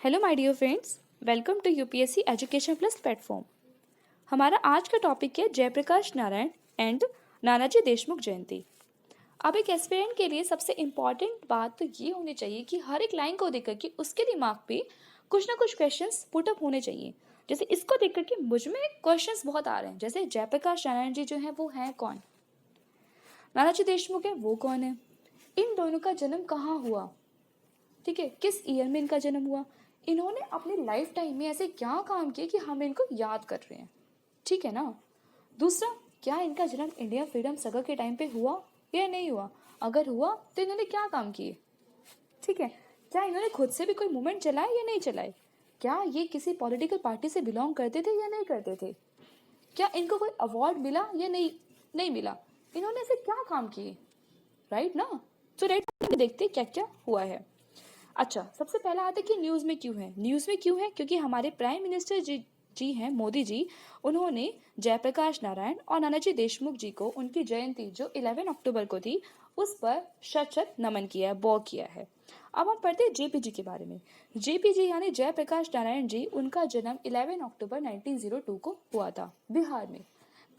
Hello my dear friends, welcome to UPSC education plus platform. हमारा आज का topic है जयप्रकाश नारायण एंड नानाजी देशमुख जयंती। अब एक एस्पिरेंट के लिए सबसे इम्पॉर्टेंट बात तो ये होनी चाहिए कि हर एक लाइन को देखकर कि उसके दिमाग पे कुछ ना कुछ क्वेश्चंस पुटअप होने चाहिए। जैसे इसको देख कर के मुझ में क्वेश्चंस बहुत आ रहे हैं, जैसे जयप्रकाश नारायण जी जो हैं वो हैं कौन, नानाजी देशमुख है वो कौन है, इन दोनों का जन्म कहाँ हुआ, ठीक है, किस ईयर में इनका जन्म हुआ, इन्होंने अपने लाइफ टाइम में ऐसे क्या काम किए कि हम इनको याद कर रहे हैं, ठीक है ना। दूसरा, क्या इनका जन्म इंडियन फ्रीडम स्ट्रगल के टाइम पे हुआ या नहीं हुआ, अगर हुआ तो इन्होंने क्या काम किए, ठीक है। क्या इन्होंने खुद से भी कोई मूवमेंट चलाए या नहीं चलाए, क्या ये किसी पॉलिटिकल पार्टी से बिलोंग करते थे या नहीं करते थे, क्या इनको कोई अवार्ड मिला या नहीं मिला, इन्होंने ऐसे क्या काम किए, राइट ना। तो राइट देखते क्या क्या हुआ है। अच्छा, सबसे पहला आता है कि न्यूज़ में क्यों है। न्यूज़ में क्यों है, क्योंकि हमारे प्राइम मिनिस्टर जी हैं मोदी जी, उन्होंने जयप्रकाश नारायण और नानाजी देशमुख जी को उनकी जयंती जो 11 अक्टूबर को थी उस पर शत शत नमन किया है, बॉ किया है। अब हम पढ़ते हैं जेपी जी के बारे में। जेपी जी यानी जयप्रकाश नारायण जी, उनका जन्म 11 अक्टूबर 1902 को हुआ था बिहार में।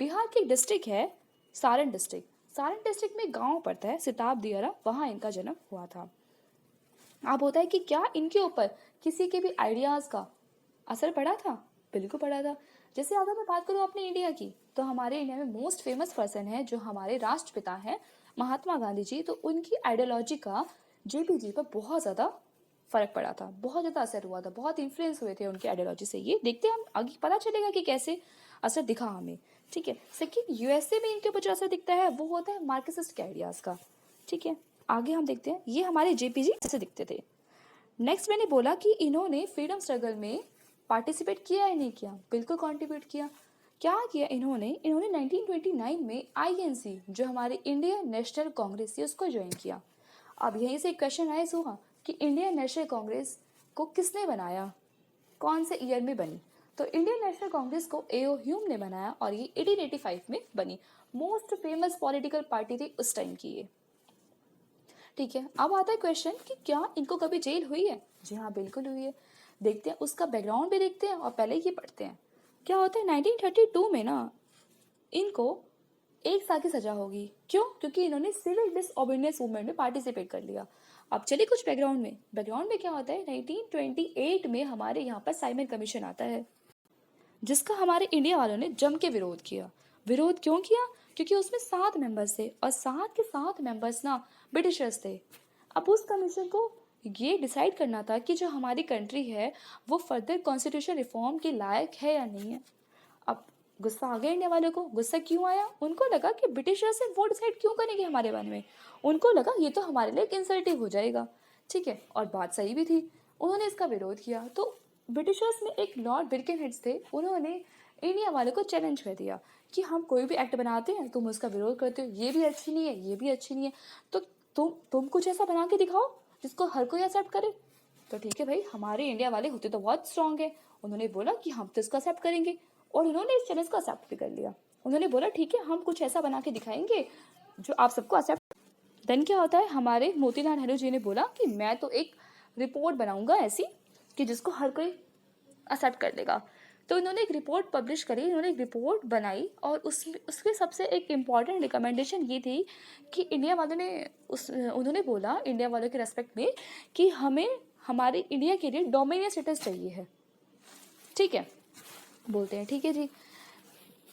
बिहार की डिस्ट्रिक्ट है सारण डिस्ट्रिक्ट। सारण डिस्ट्रिक्ट में गांव पड़ता है सिताब दियारा, वहाँ इनका जन्म हुआ था। अब होता है कि क्या इनके ऊपर किसी के भी आइडियाज़ का असर पड़ा था, बिल्कुल पड़ा था। जैसे अगर मैं बात करूँ अपने इंडिया की, तो हमारे इंडिया में मोस्ट फेमस पर्सन है जो हमारे राष्ट्रपिता हैं महात्मा गांधी जी, तो उनकी आइडियोलॉजी का जेपी जी पर बहुत ज़्यादा फर्क पड़ा था, बहुत ज़्यादा असर हुआ था, बहुत इन्फ्लुएंस हुए थे उनकी आइडियोलॉजी से। ये देखते हैं हम आगे, पता चलेगा कि कैसे असर दिखा हमें, ठीक है। सेकेंड, यूएसए में इनके ऊपर जो असर दिखता है वो होता है मार्क्सिस्ट के आइडियाज़ का, ठीक है। आगे हम देखते हैं ये हमारे जेपी जी ऐसे दिखते थे। नेक्स्ट मैंने बोला कि इन्होंने फ्रीडम स्ट्रगल में पार्टिसिपेट किया या नहीं किया, बिल्कुल कंट्रीब्यूट किया। क्या किया इन्होंने 1929 में आईएनसी जो हमारे इंडियन नेशनल कांग्रेस थी उसको ज्वाइन किया। अब यहीं से एक क्वेश्चन आया हुआ कि इंडियन नेशनल कांग्रेस को किसने बनाया, कौन से ईयर में बनी। तो इंडियन नेशनल कांग्रेस को एओ ह्यूम ने बनाया और ये 1885 में बनी। मोस्ट फेमस पॉलिटिकल पार्टी थी उस टाइम की ये, ठीक है। अब आता है क्वेश्चन कि क्या इनको कभी जेल हुई है। जी हाँ, बिल्कुल हुई है। देखते हैं उसका बैकग्राउंड भी देखते हैं और पहले ये पढ़ते हैं। क्या होता है 1932 में ना इनको 1 साल की सजा होगी। क्यों? क्योंकि इन्होंने सिविल डिसओबीडियंस मूवमेंट में पार्टिसिपेट कर लिया। अब चलिए कुछ बैकग्राउंड में क्या होता है, 1928 में हमारे यहाँ पर साइमन कमीशन आता है जिसका हमारे इंडिया वालों ने जम के विरोध किया। विरोध क्यों किया? क्योंकि उसमें 7 मेंबर्स थे और 7 मेंबर्स ना ब्रिटिशर्स थे। अब उस कमीशन को ये डिसाइड करना था कि जो हमारी कंट्री है वो फर्दर कॉन्स्टिट्यूशन रिफॉर्म के लायक है या नहीं है। अब गुस्सा आ गया इंडिया वालों को। गुस्सा क्यों आया? उनको लगा कि ब्रिटिशर्स से वो डिसाइड क्यों करेंगे हमारे बारे में। उनको लगा ये तो हमारे लिए एक इंसल्टिव हो जाएगा, ठीक है। और बात सही भी थी, उन्होंने इसका विरोध किया। तो ब्रिटिशर्स में एक लॉर्ड बिरकिन थे, उन्होंने इंडिया वालों को चैलेंज कर दिया कि हम कोई भी एक्ट बनाते हैं तुम उसका विरोध करते हो, ये भी अच्छी नहीं है, ये भी अच्छी नहीं है, तो तुम कुछ ऐसा बना के दिखाओ जिसको हर कोई एक्सेप्ट करे। तो ठीक है भाई, हमारे इंडिया वाले होते तो बहुत स्ट्रांग है, उन्होंने बोला कि हम तो इसको एक्सेप्ट करेंगे और उन्होंने इस चैलेंज को एक्सेप्ट भी कर लिया। उन्होंने बोला ठीक है, हम कुछ ऐसा बना के दिखाएंगे जो आप सबको एक्सेप्ट। देन क्या होता है, हमारे मोतीलाल नेहरू जी ने बोला कि मैं तो एक रिपोर्ट बनाऊंगा ऐसी कि जिसको हर कोई एक्सेप्ट कर लेगा। तो इन्होंने एक रिपोर्ट पब्लिश करी, इन्होंने एक रिपोर्ट बनाई और उसके सबसे एक इम्पॉर्टेंट रिकमेंडेशन ये थी कि इंडिया वालों ने उन्होंने बोला इंडिया वालों के रेस्पेक्ट में कि हमें हमारे इंडिया के लिए डोमिनियन स्टेटस चाहिए है, ठीक है। बोलते हैं ठीक है जी,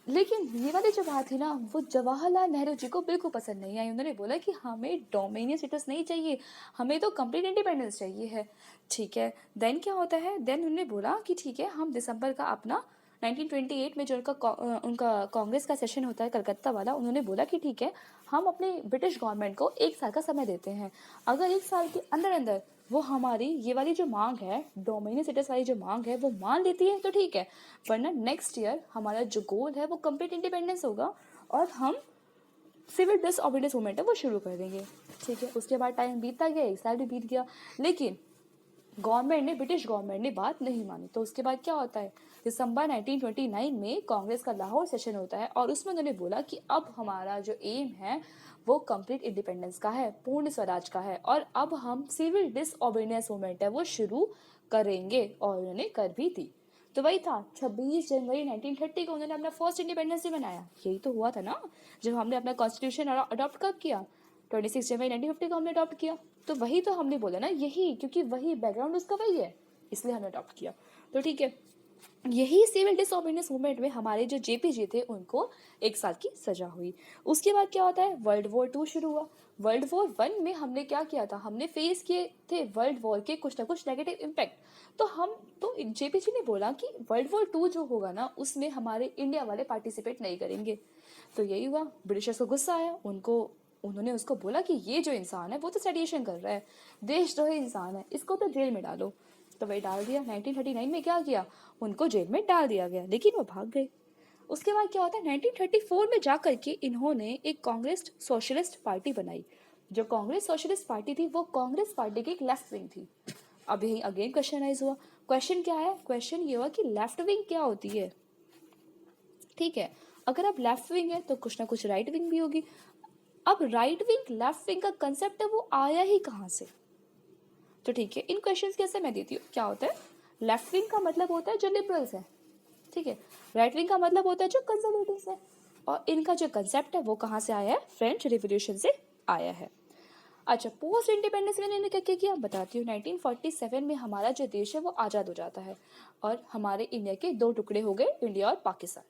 लेकिन ये वाली जो बात थी ना वो जवाहरलाल नेहरू जी को बिल्कुल पसंद नहीं आई। उन्होंने बोला कि हमें डोमिनियन स्टेटस नहीं चाहिए, हमें तो कंप्लीट इंडिपेंडेंस चाहिए है, ठीक है। देन क्या होता है, देन उन्होंने बोला कि ठीक है, हम दिसंबर का अपना 1928 में जो उनका कांग्रेस का सेशन होता है कलकत्ता वाला, उन्होंने बोला कि ठीक है, हम अपने ब्रिटिश गवर्नमेंट को 1 साल का समय देते हैं। अगर 1 साल के अंदर अंदर वो हमारी ये वाली जो मांग है, डोमिनियन स्टेटस वाली जो मांग है, वो मान लेती है तो ठीक है, वरना नेक्स्ट ईयर हमारा जो गोल है वो कंप्लीट इंडिपेंडेंस होगा और हम सिविल डिसओबीडियंस मूवमेंट है वो शुरू कर देंगे, ठीक है। उसके बाद टाइम बीतता गया, 1 साल भी बीत गया, लेकिन ब्रिटिश गवर्नमेंट ने बात नहीं मानी। तो उसके बाद क्या होता है, दिसंबर 1929 में कांग्रेस का लाहौर सेशन होता है और उसमें उन्होंने बोला कि अब हमारा जो एम है वो कंप्लीट इंडिपेंडेंस का है, पूर्ण स्वराज का है, और अब हम सिविल डिसओबीडियंस मूवमेंट है वो शुरू करेंगे, और उन्होंने कर भी दी। तो वही था 26 जनवरी 1930 को उन्होंने अपना फर्स्ट इंडिपेंडेंस डे मनाया। यही तो हुआ था ना, जब हमने अपना कॉन्स्टिट्यूशन अडॉप्ट कब किया, 26 जनवरी 1950 को हमने अडॉप्ट किया। तो वही तो हमने बोला ना, यही, क्योंकि वही बैकग्राउंड उसका वही है, इसलिए हमने अडॉप्ट किया। तो ठीक है, यही सिविल डिसओबीडियंस मूवमेंट में हमारे जो जेपी जी थे उनको 1 साल की सजा हुई। उसके बाद क्या होता है, वर्ल्ड वॉर 2 शुरू हुआ। वर्ल्ड वॉर 1 में हमने क्या किया था, हमने फेस किए थे वर्ल्ड वॉर के कुछ ना कुछ नेगेटिव इम्पैक्ट। तो जेपी जी ने बोला कि वर्ल्ड वॉर 2 जो होगा ना, उसमें हमारे इंडिया वाले पार्टिसिपेट नहीं करेंगे। तो यही हुआ, ब्रिटिशर्स को गुस्सा आया, उन्होंने उसको बोला कि ये जो इंसान है वो तो सेडिशन कर रहा है, देशद्रोही इंसान है, इसको तो जेल में डालो। तो वही डाल दिया। 1939 में क्या किया, उनको जेल में डाल दिया गया, लेकिन वो भाग गए। उसके बाद क्या होता है, 1934 में जाकर के इन्होंने एक कांग्रेस सोशलिस्ट पार्टी बनाई। जो कांग्रेस सोशलिस्ट पार्टी थी वो कांग्रेस पार्टी की एक लेफ्ट विंग थी। अब यही अगेन क्वेश्चनाइज हुआ। क्वेश्चन क्या है, क्वेश्चन ये हुआ कि लेफ्ट विंग क्या होती है। ठीक है, अगर आप लेफ्ट विंग है तो कुछ ना कुछ राइट विंग भी होगी। अब राइट विंग लेफ्ट विंग का कंसेप्ट है, वो आया ही कहाँ से। तो ठीक है, इन क्वेश्चंस कैसे मैं देती हूँ। क्या होता है, लेफ्ट विंग का मतलब होता है जो लिबरल्स है, ठीक है। राइट विंग का मतलब होता है जो कंजर्वेटिव्स है। और इनका जो कंसेप्ट है वो कहाँ से आया है, फ्रेंच रिवॉल्यूशन से आया है। अच्छा, पोस्ट इंडिपेंडेंस में इन्होंने क्या क्या किया बताती हूँ। 1947 में हमारा जो देश है वो आज़ाद हो जाता है, और हमारे इंडिया के 2 टुकड़े हो गए, इंडिया और पाकिस्तान।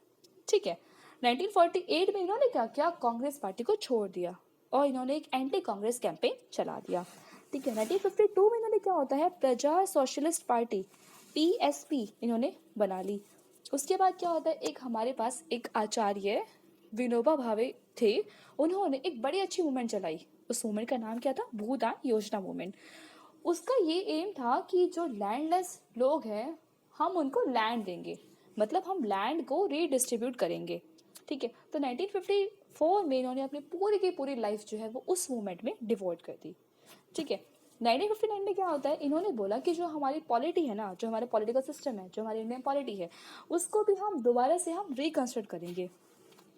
ठीक है, 1948 में इन्होंने क्या किया, कांग्रेस पार्टी को छोड़ दिया, और इन्होंने एक एंटी कांग्रेस कैंपेन चला दिया। ठीक है, 1952 में इन्होंने क्या होता है, प्रजा सोशलिस्ट पार्टी PSP इन्होंने बना ली। उसके बाद क्या होता है, एक हमारे पास एक आचार्य विनोबा भावे थे, उन्होंने एक बड़ी अच्छी मूवमेंट चलाई। उस मूवमेंट का नाम क्या था, भूदान योजना मूवमेंट। उसका ये एम था कि जो लैंडलेस लोग हैं हम उनको लैंड देंगे, मतलब हम लैंड को रीडिस्ट्रीब्यूट करेंगे। ठीक है, तो 1954 में इन्होंने अपनी पूरी की पूरी लाइफ जो है वो उस मूवमेंट में डिवोट कर दी। ठीक है, 1959 में क्या होता है, इन्होंने बोला कि जो हमारी पॉलिटी है ना, जो हमारा पॉलिटिकल सिस्टम है, जो हमारी इंडियन पॉलिटी है, उसको भी हम दोबारा से हम रिकंस्ट्रक्ट करेंगे।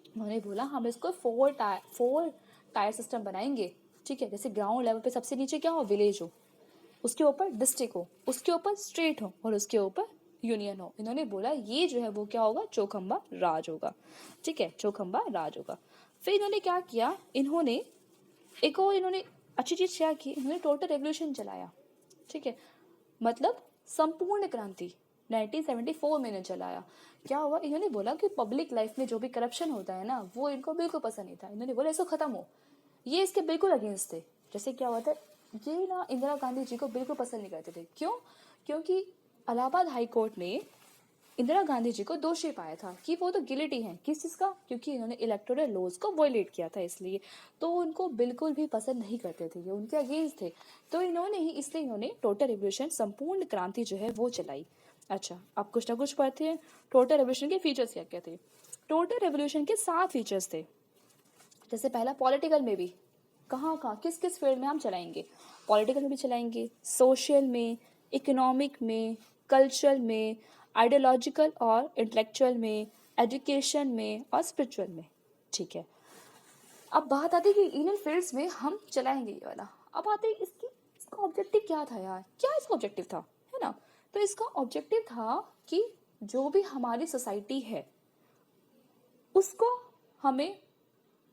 उन्होंने बोला हम इसको 4 टायर सिस्टम बनाएंगे। ठीक है, जैसे ग्राउंड लेवल पे सबसे नीचे क्या हो, विलेज हो, उसके ऊपर डिस्ट्रिक्ट हो, उसके ऊपर स्टेट हो, और उसके ऊपर यूनियन हो। इन्होंने बोला ये जो है वो क्या होगा, चौखंबा राज होगा। ठीक है, चौखंबा राज होगा। फिर इन्होंने क्या किया, इन्होंने एक और इन्होंने अच्छी चीज क्या की, इन्होंने टोटल रेवोल्यूशन चलाया। ठीक है, मतलब संपूर्ण क्रांति 1974 में इन्होंने चलाया। क्या हुआ, इन्होंने बोला कि पब्लिक लाइफ में जो भी करप्शन होता है ना, वो इनको बिल्कुल पसंद नहीं था। इन्होंने बोला इसको खत्म हो, ये इसके बिल्कुल अगेंस्ट थे। जैसे क्या हुआ था, ये ना इंदिरा गांधी जी को बिल्कुल पसंद नहीं करते थे। क्यों, क्योंकि इलाहाबाद हाई कोर्ट ने इंदिरा गांधी जी को दोषी पाया था कि वो तो गिल्टी हैं। किस चीज़ का, क्योंकि इन्होंने इलेक्टोरल लॉज को वायलेट किया था, इसलिए तो उनको बिल्कुल भी पसंद नहीं करते थे, ये उनके अगेंस्ट थे। तो इन्होंने ही, इसलिए इन्होंने टोटल रिवोल्यूशन, संपूर्ण क्रांति जो है वो चलाई। अच्छा, अब कुछ ना कुछ पढ़ते हैं, टोटल रिवोल्यूशन के फीचर्स क्या क्या थे। टोटल रिवोल्यूशन के 7 फीचर्स थे। जैसे पहला, पॉलिटिकल में भी कहाँ कहाँ किस किस फील्ड में हम चलाएंगे, पॉलिटिकल में भी चलाएंगे, सोशल में, इकोनॉमिक में, कल्चरल में, आइडियोलॉजिकल और इंटेलेक्चुअल में, एजुकेशन में और स्पिरिचुअल में। ठीक है, अब बात आती है कि इन फील्ड्स में हम चलाएंगे ये वाला। अब आते हैं इसका ऑब्जेक्टिव क्या था यार, क्या इसका ऑब्जेक्टिव था, है ना। तो इसका ऑब्जेक्टिव था कि जो भी हमारी सोसाइटी है उसको हमें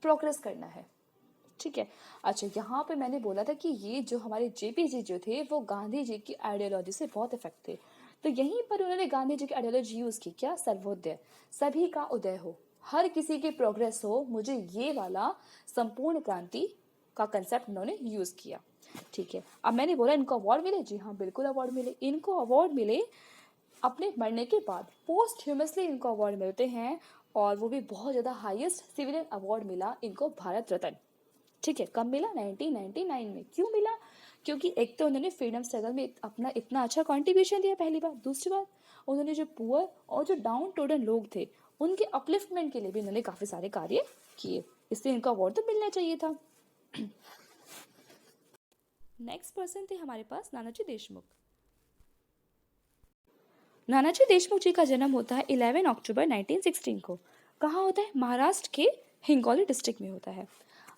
प्रोग्रेस करना है। ठीक है, अच्छा, यहाँ पे मैंने बोला था कि ये जो हमारे जेपी जी जो थे वो गांधी जी की आइडियोलॉजी से बहुत इफेक्ट थे। तो यहीं पर उन्होंने गांधी जी की आइडियोलॉजी यूज की, क्या, सर्वोदय, सभी का उदय हो, हर किसी की प्रोग्रेस हो, मुझे ये वाला संपूर्ण क्रांति का कंसेप्ट उन्होंने यूज किया। ठीक है, अब मैंने बोला इनको अवार्ड मिले, जी हाँ बिल्कुल अवार्ड मिले। इनको अवार्ड मिले अपने मरने के बाद, पोस्ट ह्यूमसली इनको अवार्ड मिलते हैं, और वो भी बहुत ज़्यादा हाईएस्ट सिविलियन अवार्ड मिला इनको, भारत रत्न। ठीक है, कब मिला, 1999 में। क्यों मिला, क्योंकि एक तो उन्होंने फ्रीडम स्ट्रगल में अपना इतना अच्छा कंट्रीब्यूशन दिया, पहली बात। दूसरी बात, उन्होंने जो पुअर और जो डाउन टोडन लोग थे उनके अपलिफ्टमेंट के लिए भी उन्होंने काफ़ी सारे कार्य किए, इसलिए इनको अवार्ड तो मिलना चाहिए था। नेक्स्ट पर्सन थे हमारे पास नानाजी देशमुख। नानाजी देशमुख जी का जन्म होता है 11 अक्टूबर 1916 को। कहाँ होता है, महाराष्ट्र के हिंगोली डिस्ट्रिक्ट में होता है।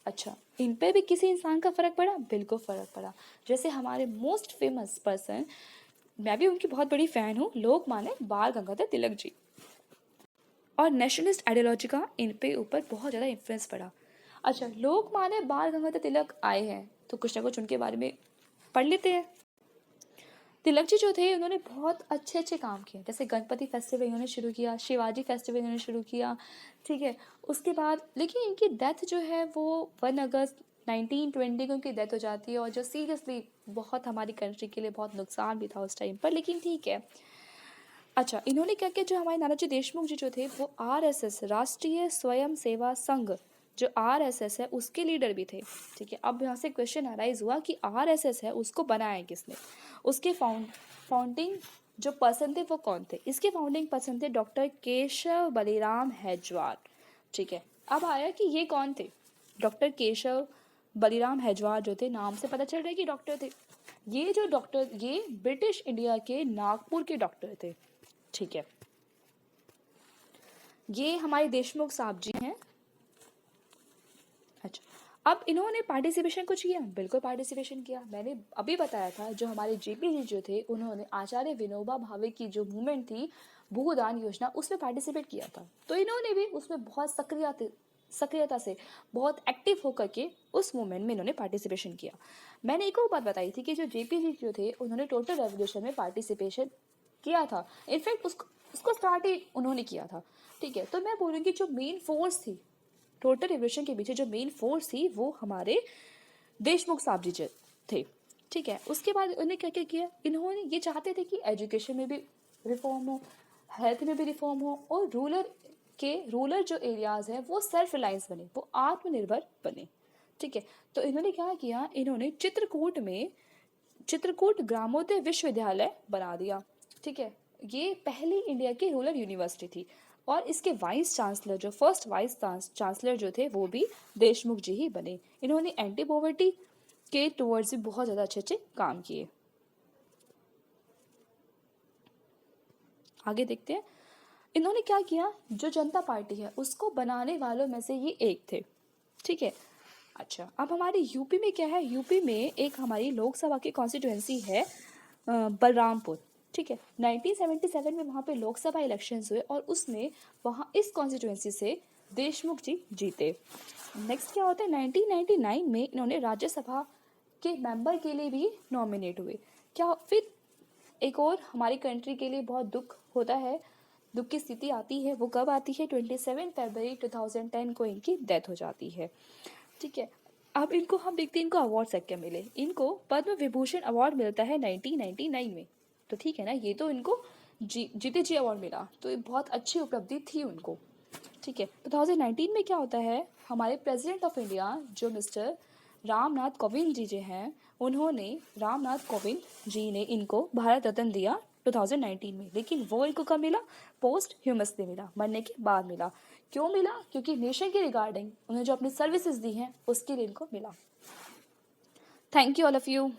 अच्छा, इन पे भी किसी इंसान का फर्क पड़ा, बिल्कुल फर्क पड़ा। जैसे हमारे मोस्ट फेमस पर्सन मैं भी उनकी बहुत बड़ी फ़ैन हूँ, लोकमान्य बाल गंगाधर तिलक जी। और नेशनलिस्ट आइडियोलॉजी का इन पे ऊपर बहुत ज़्यादा इन्फ्लुएंस पड़ा। अच्छा, लोकमान्य बाल गंगाधर तिलक आए हैं तो कुछ ना कुछ उनके बारे में पढ़ लेते हैं। तिलक जी जो थे उन्होंने बहुत अच्छे अच्छे काम किए, जैसे गणपति फेस्टिवल इन्होंने शुरू किया, शिवाजी फेस्टिवल इन्होंने शुरू किया, ठीक है। उसके बाद लेकिन इनकी डेथ जो है वो 1 अगस्त 1920 को इनकी डेथ हो जाती है, और जो सीरियसली बहुत हमारी कंट्री के लिए बहुत नुकसान भी था उस टाइम पर, लेकिन ठीक है। अच्छा, इन्होंने क्या किया, जो हमारे नानाजी देशमुख जी जो थे वो आरएसएस, राष्ट्रीय स्वयं सेवा संघ, जो आरएसएस है उसके लीडर भी थे, ठीक है। अब यहाँ से क्वेश्चन अराइज हुआ कि आरएसएस है उसको बनाया किसने, उसके फाउंडिंग जो पर्सन थे वो कौन थे। इसके फाउंडिंग पर्सन थे डॉक्टर केशव बलिराम हैजवार, ठीक है। अब आया कि ये कौन थे, डॉक्टर केशव बलिराम हैजवार जो थे, नाम से पता चल रहा है कि डॉक्टर थे। ये जो डॉक्टर, ये ब्रिटिश इंडिया के नागपुर के डॉक्टर थे, ठीक है। ये हमारे देशमुख साहब जी हैं। अच्छा, अब इन्होंने पार्टिसिपेशन कुछ किया, बिल्कुल पार्टिसिपेशन किया। मैंने अभी बताया था जो हमारे जेपी जी जो थे उन्होंने आचार्य विनोबा भावे की जो मूवमेंट थी भूदान योजना, उसमें पार्टिसिपेट किया था, तो इन्होंने भी उसमें बहुत सक्रियता से बहुत एक्टिव होकर के उस मूवमेंट में इन्होंने पार्टिसिपेशन किया। मैंने एक और बात बताई थी कि जो जेपी जी जो थे उन्होंने टोटल रेवोल्यूशन में पार्टिसिपेशन किया था, इनफैक्ट उसको स्टार्ट ही उन्होंने किया था, ठीक है। तो मैं बोलूँगी जो मेन फोर्स थी टोटल रिवोल्यूशन के पीछे, जो मेन फोर्स थी वो हमारे देशमुख साहब जी थे, ठीक है। उसके बाद उन्होंने क्या क्या किया, इन्होंने ये चाहते थे कि एजुकेशन में भी रिफॉर्म हो, हेल्थ में भी रिफॉर्म हो, और रूरल जो एरियाज़ हैं वो सेल्फ रिलायंस बने, वो आत्मनिर्भर बने, ठीक है। तो इन्होंने क्या किया, इन्होंने चित्रकूट ग्रामोदय विश्वविद्यालय बना दिया, ठीक है। ये पहली इंडिया की रूरल यूनिवर्सिटी थी, और इसके वाइस चांसलर, जो फर्स्ट वाइस चांसलर जो थे वो भी देशमुख जी ही बने। इन्होंने एंटी पॉवर्टी के टुवर्ड्स भी बहुत ज़्यादा अच्छे अच्छे काम किए। आगे देखते हैं, इन्होंने क्या किया, जो जनता पार्टी है उसको बनाने वालों में से ये एक थे, ठीक है। अच्छा, अब हमारे यूपी में क्या है, यूपी में एक हमारी लोकसभा की कॉन्स्टिट्यूएंसी है बलरामपुर, ठीक है। 1977 में वहाँ पे लोकसभा इलेक्शंस हुए, और उसमें वहाँ इस कॉन्स्टिट्यूएंसी से देशमुख जी जीते। नेक्स्ट क्या होता है, 1999 में इन्होंने राज्यसभा के मेंबर के लिए भी नॉमिनेट हुए। क्या फिर एक और हमारी कंट्री के लिए बहुत दुख होता है, दुख की स्थिति आती है, वो कब आती है, 27 फरवरी 2010 को इनकी डेथ हो जाती है, ठीक है। अब इनको हम देखते हैं इनको अवार्ड क्या मिले, इनको पद्म विभूषण अवार्ड मिलता है 1999 में, तो ठीक है ना, ये तो इनको जीते जी अवार्ड मिला, तो ये बहुत अच्छी उपलब्धि थी उनको, ठीक है। 2019 में क्या होता है, हमारे प्रेसिडेंट ऑफ इंडिया जो मिस्टर रामनाथ कोविंद जी हैं, उन्होंने रामनाथ कोविंद जी ने इनको भारत रत्न दिया 2019 में, लेकिन वो इनको कब मिला, पोस्ट ह्यूमसली मिला, मरने के बाद मिला। क्यों मिला, क्योंकि नेशन के रिगार्डिंग उन्हें जो अपनी सर्विसेज दी हैं उसके लिए इनको मिला। Thank you all of you.